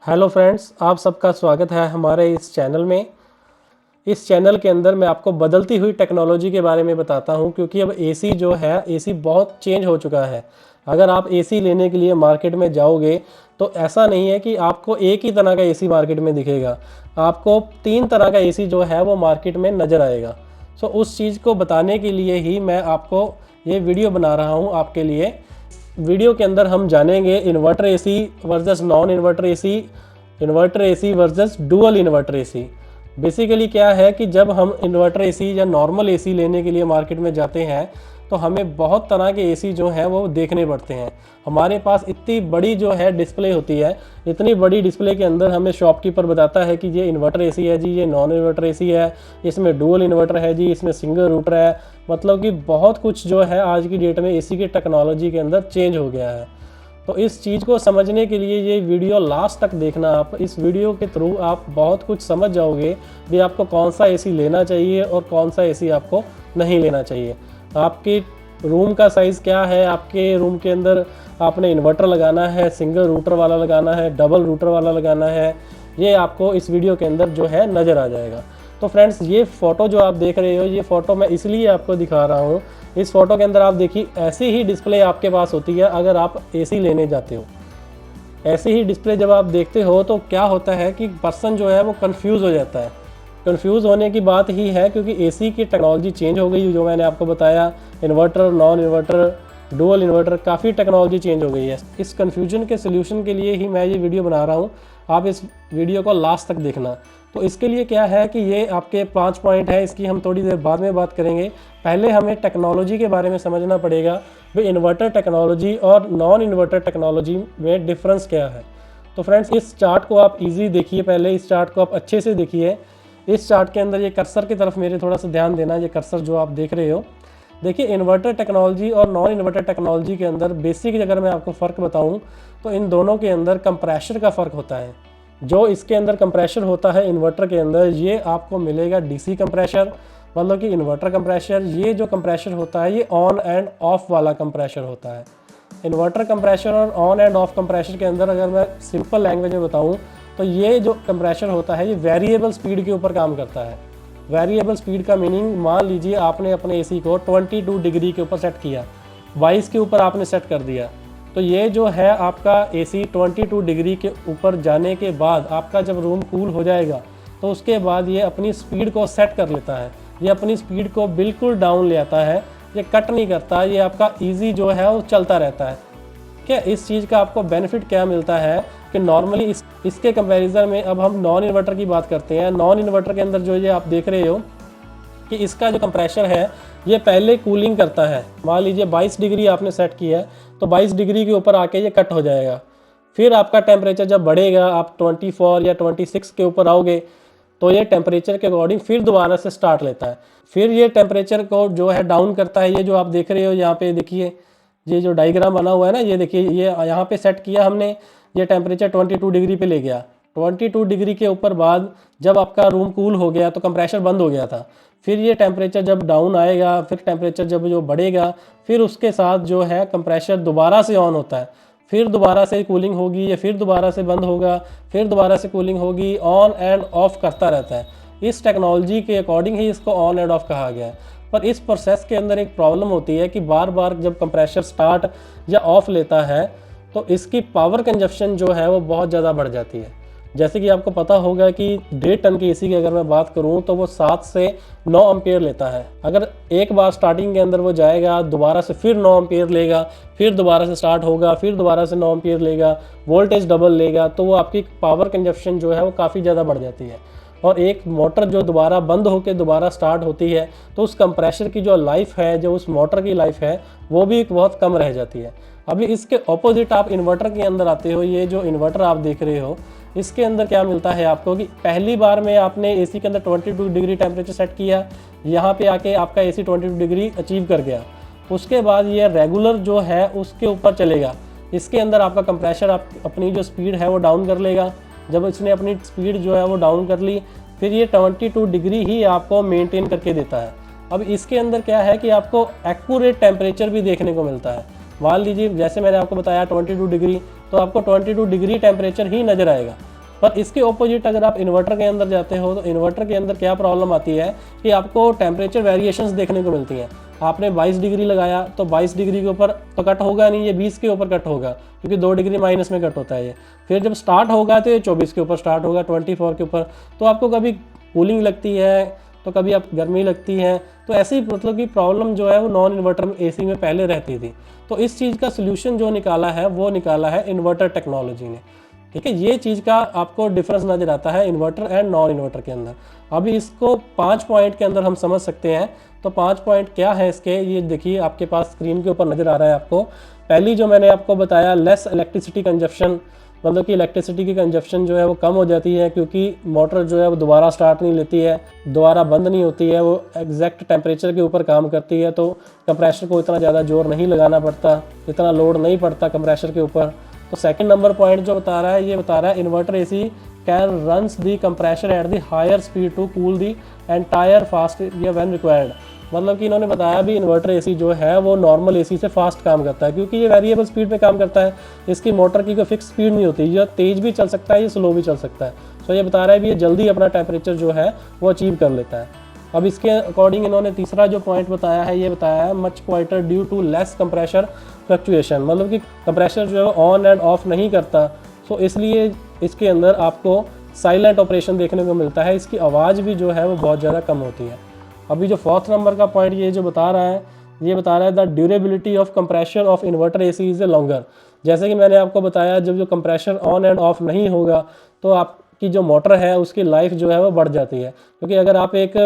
Hello friends, आप सबका स्वागत है हमारे इस चैनल में। इस चैनल के अंदर मैं आपको बदलती हुई टेक्नोलॉजी के बारे में बताता हूं, क्योंकि अब एसी जो है एसी बहुत चेंज हो चुका है। अगर आप एसी लेने के लिए मार्केट में जाओगे तो ऐसा नहीं है कि आपको एक ही तरह का एसी मार्केट में दिखेगा। आपको 3 तरह का एसी जो है वो मार्केट में नज़र आएगा। सो उस चीज़ को बताने के लिए ही मैं आपको ये वीडियो बना रहा हूँ आपके लिए। वीडियो के अंदर हम जानेंगे inverter AC versus non inverter AC versus dual inverter AC. Basically क्या है कि जब हम इन्वर्टर एसी या नॉर्मल एसी लेने के लिए मार्केट में जाते हैं तो हमें बहुत तरह के एसी जो हैं वो देखने पड़ते हैं। हमारे पास इतनी बड़ी जो है डिस्प्ले होती है, इतनी बड़ी डिस्प्ले के अंदर हमें शॉपकीपर बताता है कि ये इन्वर्टर एसी है जी, ये नॉन इन्वर्टर एसी है, इसमें डुअल इन्वर्टर है जी, इसमें सिंगल रूटर है। मतलब कि बहुत कुछ जो है आज की डेट में एसी की टेक्नोलॉजी के अंदर चेंज हो गया है। तो इस चीज़ को समझने के लिए ये वीडियो लास्ट तक देखना। आप इस वीडियो के थ्रू आप बहुत कुछ समझ जाओगे भी आपको कौन सा एसी लेना चाहिए और कौन सा एसी आपको नहीं लेना चाहिए। आपके रूम का साइज़ क्या है, आपके रूम के अंदर आपने इन्वर्टर लगाना है, सिंगल रूटर वाला लगाना है, डबल रूटर वाला लगाना है, ये आपको इस वीडियो के अंदर जो है नज़र आ जाएगा। तो फ्रेंड्स, ये फ़ोटो जो आप देख रहे हो, ये फ़ोटो मैं इसलिए आपको दिखा रहा हूँ। इस फोटो के अंदर आप देखिए ऐसी ही डिस्प्ले आपके पास होती है अगर आप एसी लेने जाते हो। ऐसी ही डिस्प्ले जब आप देखते हो तो क्या होता है कि पर्सन जो है वो कंफ्यूज हो जाता है। कंफ्यूज होने की बात ही है क्योंकि एसी की टेक्नोलॉजी चेंज हो गई, जो मैंने आपको बताया। Inverter, non inverter, dual inverter, काफ़ी टेक्नोलॉजी चेंज हो गई है। इस कन्फ्यूजन के सोल्यूशन के लिए ही मैं ये वीडियो बना रहा हूँ। आप इस वीडियो को लास्ट तक देखना। तो इसके लिए क्या है कि ये आपके 5 पॉइंट है, इसकी हम थोड़ी देर बाद में बात करेंगे। पहले हमें टेक्नोलॉजी के बारे में समझना पड़ेगा भी इन्वर्टर टेक्नोलॉजी और नॉन इन्वर्टर टेक्नोलॉजी में डिफरेंस क्या है। तो फ्रेंड्स, इस चार्ट को आप इजी देखिए, पहले इस चार्ट को आप अच्छे से देखिए। इस चार्ट के अंदर ये कर्सर की तरफ मेरे थोड़ा सा ध्यान देना। ये कर्सर जो आप देख रहे हो, देखिए इन्वर्टर टेक्नोलॉजी और नॉन इन्वर्टर टेक्नोलॉजी के अंदर बेसिक अगर मैं आपको फ़र्क बताऊं तो इन दोनों के अंदर कंप्रेशर का फ़र्क होता है। जो इसके अंदर कंप्रेशर होता है इन्वर्टर के अंदर, ये आपको मिलेगा डीसी कंप्रेशर, मतलब कि इन्वर्टर कंप्रेशर। ये जो कंप्रेशर होता है ये ऑन एंड ऑफ वाला कंप्रेशर होता है। इन्वर्टर कंप्रेशर और ऑन एंड ऑफ कंप्रेशर के अंदर अगर मैं सिंपल लैंग्वेज में बताऊं तो ये जो कंप्रेशर होता है ये वेरिएबल स्पीड के ऊपर काम करता है। वेरिएबल स्पीड का मीनिंग, मान लीजिए आपने अपने एसी को 22 डिग्री के ऊपर सेट किया, 22 के ऊपर आपने सेट कर दिया, तो ये जो है आपका एसी 22 डिग्री के ऊपर जाने के बाद आपका जब रूम कूल हो जाएगा तो उसके बाद ये अपनी स्पीड को सेट कर लेता है। ये अपनी स्पीड को बिल्कुल डाउन ले आता है, ये कट नहीं करता, ये आपका इजी जो है वो चलता रहता है। क्या इस चीज़ का आपको बेनिफिट क्या मिलता है कि नॉर्मली इसके कंपैरिजन में अब हम नॉन इन्वर्टर की बात करते हैं। नॉन इन्वर्टर के अंदर जो ये आप देख रहे हो कि इसका जो कंप्रेशर है ये पहले कूलिंग करता है। मान लीजिए 22 डिग्री आपने सेट किया है तो 22 डिग्री के ऊपर आके ये कट हो जाएगा। फिर आपका टेम्परेचर जब बढ़ेगा, आप 24 या 26 के ऊपर आओगे तो ये टेम्परेचर के अकॉर्डिंग फिर दोबारा से स्टार्ट लेता है। फिर ये टेम्परेचर को जो है डाउन करता है। ये जो आप देख रहे हो यहाँ पे देखिए, ये जो डायग्राम बना हुआ है ना, ये देखिए, ये यहाँ पे सेट किया हमने, ये टेम्परेचर 22 डिग्री पे ले गया। 22 डिग्री के ऊपर बाद जब आपका रूम कूल हो गया तो कंप्रेशर बंद हो गया था। फिर ये टेम्परेचर जब डाउन आएगा, फिर टेम्परेचर जब जो बढ़ेगा, फिर उसके साथ जो है कंप्रेशर दोबारा से ऑन होता है। फिर दोबारा से कूलिंग होगी, या फिर दोबारा से बंद होगा, फिर दोबारा से कूलिंग होगी, ऑन एंड ऑफ करता रहता है। इस टेक्नोलॉजी के अकॉर्डिंग ही इसको ऑन एंड ऑफ कहा गया है। पर इस प्रोसेस के अंदर एक प्रॉब्लम होती है कि बार बार जब कंप्रेशर स्टार्ट या ऑफ लेता है तो इसकी पावर कंजप्शन जो है वो बहुत ज़्यादा बढ़ जाती है। जैसे कि आपको पता होगा कि 1.5 टन की एसी की अगर मैं बात करूं तो वो 7 से 9 एम्पेयर लेता है। अगर एक बार स्टार्टिंग के अंदर वो जाएगा, दोबारा से फिर 9 एम्पेयर लेगा, फिर दोबारा से स्टार्ट होगा, फिर दोबारा से 9 एम्पेयर लेगा, वोल्टेज डबल लेगा, तो वो आपकी पावर कंजप्शन जो है वो काफ़ी ज़्यादा बढ़ जाती है। और एक मोटर जो दोबारा बंद होकर दोबारा स्टार्ट होती है तो उस कंप्रेशर की जो लाइफ है, जो उस मोटर की लाइफ है, वो भी बहुत कम रह जाती है। अभी इसके ऑपोजिट आप इन्वर्टर के अंदर आते हो। ये जो इन्वर्टर आप देख रहे हो, इसके अंदर क्या मिलता है आपको कि पहली बार में आपने एसी के अंदर 22 डिग्री टेम्परेचर सेट किया, यहाँ पे आके आपका एसी 22 डिग्री अचीव कर गया। उसके बाद ये रेगुलर जो है उसके ऊपर चलेगा। इसके अंदर आपका कंप्रेशर अपनी जो स्पीड है वो डाउन कर लेगा। जब इसने अपनी स्पीड जो है वो डाउन कर ली, फिर ये 22 डिग्री ही आपको मेंटेन करके देता है। अब इसके अंदर क्या है कि आपको एक्यूरेट टेम्परेचर भी देखने को मिलता है। मान लीजिए जैसे मैंने आपको बताया 22 डिग्री, तो आपको 22 डिग्री टेम्परेचर ही नज़र आएगा। पर इसके ऑपोजिट अगर आप इन्वर्टर के अंदर जाते हो तो इन्वर्टर के अंदर क्या प्रॉब्लम आती है कि आपको टेम्परेचर वेरिएशंस देखने को मिलती हैं। आपने 22 डिग्री लगाया तो 22 डिग्री के ऊपर तो कट होगा नहीं, ये 20 के ऊपर कट होगा, क्योंकि 2 डिग्री माइनस में कट होता है ये। फिर जब स्टार्ट होगा तो ये 24 के ऊपर स्टार्ट होगा, 24 के ऊपर। तो आपको कभी कूलिंग लगती है तो कभी आप गर्मी लगती है। तो ऐसी मतलब कि प्रॉब्लम जो है वो नॉन इन्वर्टर एसी में पहले रहती थी। तो इस चीज़ का सोल्यूशन जो निकाला है वो निकाला है इन्वर्टर टेक्नोलॉजी ने। ठीक है, ये चीज़ का आपको डिफरेंस नज़र आता है इन्वर्टर एंड नॉन इन्वर्टर के अंदर। अभी इसको 5 पॉइंट के अंदर हम समझ सकते हैं। तो 5 पॉइंट क्या है इसके, ये देखिए आपके पास स्क्रीन के ऊपर नज़र आ रहा है आपको। पहली जो मैंने आपको बताया, लेस इलेक्ट्रिसिटी कंजप्शन, मतलब कि इलेक्ट्रिसिटी की कंजप्शन जो है वो कम हो जाती है, क्योंकि मोटर जो है वो दोबारा स्टार्ट नहीं लेती है, दोबारा बंद नहीं होती है, वो एग्जैक्ट टेम्परेचर के ऊपर काम करती है। तो कंप्रेशर को इतना ज़्यादा जोर नहीं लगाना पड़ता, इतना लोड नहीं पड़ता कंप्रेशर के ऊपर। तो सेकंड नंबर पॉइंट जो बता रहा है, ये बता रहा है inverter AC can runs the compressor at the higher speed to cool the entire fast या व्हेन रिक्वायर्ड। मतलब कि इन्होंने बताया भी इन्वर्टर एसी जो है वो नॉर्मल एसी से फास्ट काम करता है, क्योंकि ये वेरिएबल स्पीड पे काम करता है। इसकी मोटर की कोई फिक्स स्पीड नहीं होती, ये तेज़ भी चल सकता है, ये स्लो भी चल सकता है। तो ये बता रहा है भी ये जल्दी अपना टेम्परेचर जो है वो अचीव कर लेता है। अब इसके अकॉर्डिंग इन्होंने तीसरा जो पॉइंट बताया है, ये बताया है much quieter due to less compressor fluctuation, मतलब कि कंप्रेशर जो है ऑन एंड ऑफ नहीं करता। तो इसलिए इसके अंदर आपको साइलेंट ऑपरेशन देखने को मिलता है, इसकी आवाज़ भी जो है वो बहुत ज़्यादा कम होती है। अभी जो फोर्थ नंबर का पॉइंट ये जो बता रहा है, ये बता रहा है the durability of compressor of inverter AC is longer. जैसे कि मैंने आपको बताया, जब जो कंप्रेशर ऑन एंड ऑफ नहीं होगा तो आपकी जो मोटर है उसकी लाइफ जो है वो बढ़ जाती है। क्योंकि अगर आप एक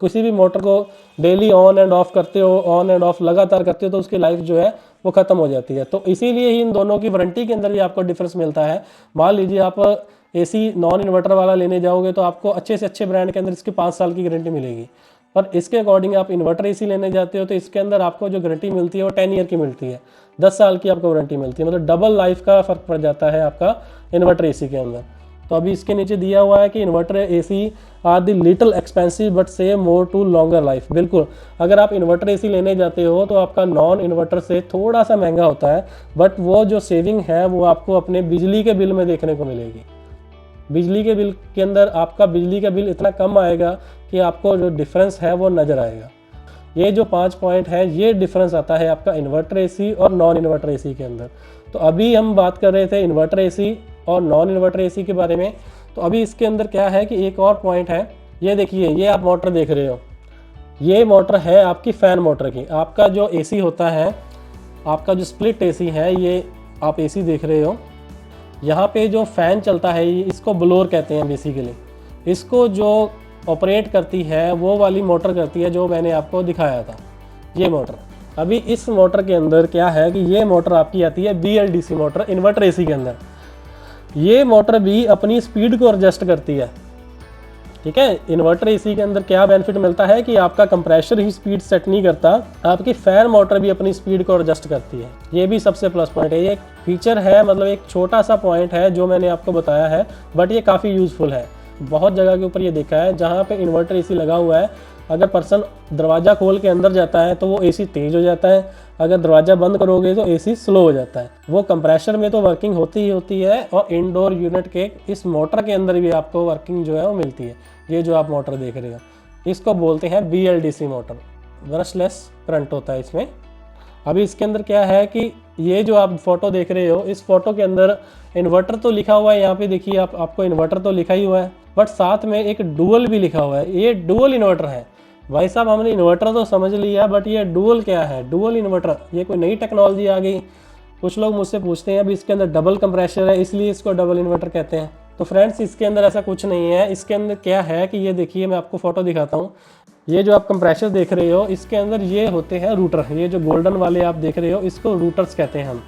किसी भी मोटर को डेली ऑन एंड ऑफ करते हो, ऑन एंड ऑफ लगातार करते हो, तो उसकी लाइफ जो है वो ख़त्म हो जाती है। तो इसीलिए ही इन दोनों की वारंटी के अंदर भी आपको डिफरेंस मिलता है। मान लीजिए आप एसी नॉन इन्वर्टर वाला लेने जाओगे तो आपको अच्छे से अच्छे ब्रांड के अंदर इसकी 5 साल की गारंटी मिलेगी, पर इसके अकॉर्डिंग आप इन्वर्टर एसी लेने जाते हो तो इसके अंदर आपको जो गारंटी मिलती है वो 10 ईयर की मिलती है, 10 साल की आपको वारंटी मिलती है। मतलब डबल लाइफ का फ़र्क पड़ जाता है आपका इन्वर्टर एसी के अंदर। तो अभी इसके नीचे दिया हुआ है कि inverter AC are the little expensive but save more to longer life. बिल्कुल, अगर आप इन्वर्टर एसी लेने जाते हो तो आपका नॉन इन्वर्टर से थोड़ा सा महंगा होता है, बट वो जो सेविंग है वो आपको अपने बिजली के बिल में देखने को मिलेगी। बिजली के बिल के अंदर आपका बिजली का बिल इतना कम आएगा कि आपको जो डिफरेंस है वो नज़र आएगा। ये जो 5 पॉइंट है, ये डिफरेंस आता है आपका इन्वर्टर एसी और नॉन इन्वर्टर एसी के अंदर। तो अभी हम बात कर रहे थे इन्वर्टर एसी और नॉन इन्वर्टर एसी के बारे में। तो अभी इसके अंदर क्या है कि एक और पॉइंट है, ये देखिए, ये आप मोटर देख रहे हो, ये मोटर है आपकी फ़ैन मोटर की। आपका जो एसी होता है, आपका जो स्प्लिट एसी है, ये आप एसी देख रहे हो, यहाँ पे जो फ़ैन चलता है इसको ब्लोअर कहते हैं बेसिकली। इसको जो ऑपरेट करती है वो वाली मोटर करती है जो मैंने आपको दिखाया था, ये मोटर। अभी इस मोटर के अंदर क्या है कि ये मोटर आपकी आती है BLDC मोटर इन्वर्टर एसी के अंदर। ये मोटर भी अपनी स्पीड को एडजस्ट करती है। ठीक है, इन्वर्टर एसी के अंदर क्या बेनिफिट मिलता है कि आपका कंप्रेशर ही स्पीड सेट नहीं करता, आपकी फैन मोटर भी अपनी स्पीड को एडजस्ट करती है। ये भी सबसे प्लस पॉइंट है, ये एक फीचर है, मतलब एक छोटा सा पॉइंट है जो मैंने आपको बताया है, बट ये काफ़ी यूज़फुल है। बहुत जगह के ऊपर ये देखा है जहाँ पे इन्वर्टर एसी लगा हुआ है, अगर पर्सन दरवाज़ा खोल के अंदर जाता है तो वो एसी तेज़ हो जाता है, अगर दरवाज़ा बंद करोगे तो एसी स्लो हो जाता है। वो कंप्रेशर में तो वर्किंग होती ही होती है, और इंडोर यूनिट के इस मोटर के अंदर भी आपको वर्किंग जो है वो मिलती है। ये जो आप मोटर देख रहे हो, इसको बोलते हैं BLDC मोटर, ब्रशलेस करंट होता है इसमें। अभी इसके अंदर क्या है कि ये जो आप फोटो देख रहे हो, इस फोटो के अंदर इन्वर्टर तो लिखा हुआ है, यहाँ पे देखिए आपको इन्वर्टर तो लिखा ही हुआ है, बट साथ में एक डुअल भी लिखा हुआ है। ये डुअल इन्वर्टर है। भाई साहब, हमने इन्वर्टर तो समझ लिया, बट ये डुअल क्या है? डुअल इन्वर्टर, ये कोई नई टेक्नोलॉजी आ गई? कुछ लोग मुझसे पूछते हैं अभी इसके अंदर डबल कंप्रेशर है इसलिए इसको डबल इन्वर्टर कहते हैं। तो फ्रेंड्स, इसके अंदर ऐसा कुछ नहीं है। इसके अंदर क्या है कि ये देखिए, मैं आपको फोटो दिखाता हूँ। ये जो आप कंप्रेशर देख रहे हो, इसके अंदर ये होते हैं रूटर। ये जो गोल्डन वाले आप देख रहे हो, इसको रूटर्स कहते हैं हम।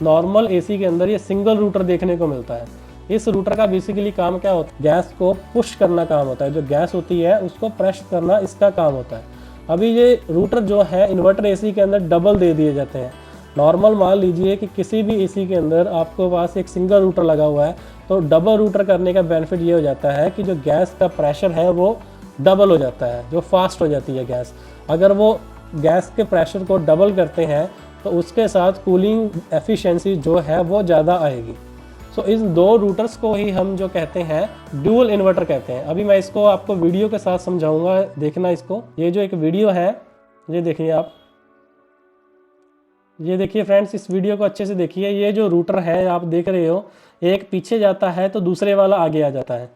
नॉर्मल एसी के अंदर ये सिंगल रूटर देखने को मिलता है। इस रूटर का बेसिकली काम क्या होता है? गैस को पुश करना काम होता है। जो गैस होती है उसको प्रेस करना इसका काम होता है। अभी ये रूटर जो है इन्वर्टर एसी के अंदर डबल दे दिए जाते हैं। नॉर्मल मान लीजिए कि किसी भी एसी के अंदर आपको पास एक सिंगल रूटर लगा हुआ है, तो डबल रूटर करने का बेनिफिट ये हो जाता है कि जो गैस का प्रेशर है वो डबल हो जाता है, जो फास्ट हो जाती है गैस। अगर वो गैस के प्रेशर को डबल करते हैं तो उसके साथ कूलिंग एफिशिएंसी जो है वो ज़्यादा आएगी। सो इस दो रूटर्स को ही हम जो कहते हैं ड्यूल इन्वर्टर कहते हैं। अभी मैं इसको आपको वीडियो के साथ समझाऊंगा, देखना इसको। ये जो एक वीडियो है, ये देखिए आप, ये देखिए फ्रेंड्स, इस वीडियो को अच्छे से देखिए। ये जो रूटर है आप देख रहे हो, एक पीछे जाता है तो दूसरे वाला आगे आ जाता है,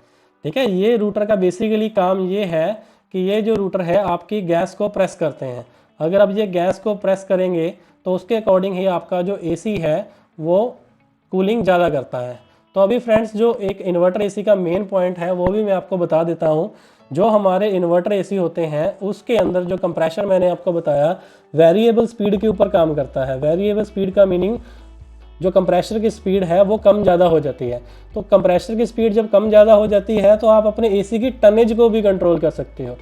ठीक है। ये रूटर का बेसिकली काम ये है कि ये जो रूटर है आपकी गैस को प्रेस करते हैं। अगर आप ये गैस को प्रेस करेंगे तो उसके अकॉर्डिंग ही आपका जो एसी है वो कूलिंग ज़्यादा करता है। तो अभी फ्रेंड्स जो एक इन्वर्टर एसी का मेन पॉइंट है वो भी मैं आपको बता देता हूँ। जो हमारे इन्वर्टर एसी होते हैं उसके अंदर जो कंप्रेशर मैंने आपको बताया वेरिएबल स्पीड के ऊपर काम करता है। वेरिएबल स्पीड का मीनिंग जो कंप्रेशर की स्पीड है वो कम ज़्यादा हो जाती है। तो कंप्रेशर की स्पीड जब कम ज़्यादा हो जाती है तो आप अपने एसी की टनेज को भी कंट्रोल कर सकते हो।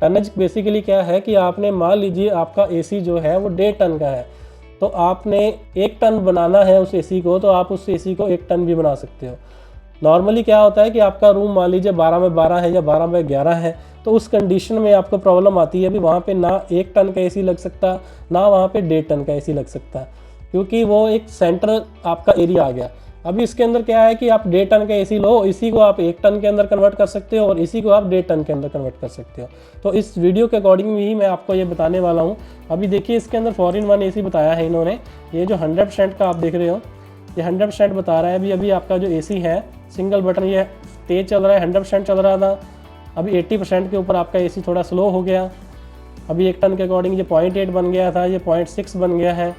टनेज बेसिकली क्या है कि आपने मान लीजिए आपका एसी जो है वो 1.5 टन का है, तो आपने 1 टन बनाना है उस एसी को, तो आप उस एसी को 1 टन भी बना सकते हो। नॉर्मली क्या होता है कि आपका रूम मान लीजिए 12x12 है या 12x11 है, तो उस कंडीशन में आपको प्रॉब्लम आती है। अभी वहाँ पे ना 1 टन का एसी लग सकता, ना वहाँ पे 1.5 टन का एसी लग सकता, क्योंकि वो एक सेंटर आपका एरिया आ गया। अभी इसके अंदर क्या है कि आप 1.5 टन का एसी लो, इसी को आप 1 टन के अंदर कन्वर्ट कर सकते हो और इसी को आप 1.5 टन के अंदर कन्वर्ट कर सकते हो। तो इस वीडियो के अकॉर्डिंग ही मैं आपको ये बताने वाला हूँ। अभी देखिए इसके अंदर 4-in-1 एसी बताया है इन्होंने। ये जो 100% का आप देख रहे हो, ये 100% बता रहा है। अभी आपका जो एसी है सिंगल बटन, ये तेज़ चल रहा है, 100% चल रहा था। अभी 80% के ऊपर आपका एसी थोड़ा स्लो हो गया। अभी 1 टन के अकॉर्डिंग ये 0.8 बन गया था, ये 0.6 बन गया है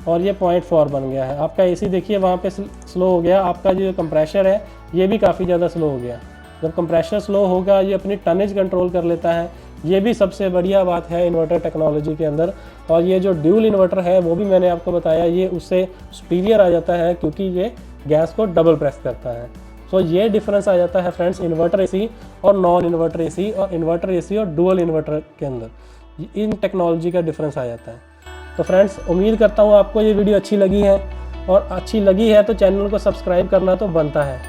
और ये 0.4 बन गया है। आपका एसी देखिए वहाँ पे स्लो हो गया। आपका जो कंप्रेशर है ये भी काफ़ी ज़्यादा स्लो हो गया। जब कंप्रेशर स्लो होगा ये अपनी टनेज कंट्रोल कर लेता है। ये भी सबसे बढ़िया बात है इन्वर्टर टेक्नोलॉजी के अंदर। और ये जो ड्यूल इन्वर्टर है वो भी मैंने आपको बताया, ये उससे सुपीरियर आ जाता है क्योंकि ये गैस को डबल प्रेस करता है। सो ये डिफरेंस आ जाता है फ्रेंड्स इन्वर्टर एसी और नॉन इन्वर्टर एसी और इन्वर्टर एसी और डुअल इन्वर्टर के अंदर इन टेक्नोलॉजी का डिफरेंस आ जाता है। तो फ्रेंड्स उम्मीद करता हूँ आपको ये वीडियो अच्छी लगी है, और अच्छी लगी है तो चैनल को सब्सक्राइब करना तो बनता है।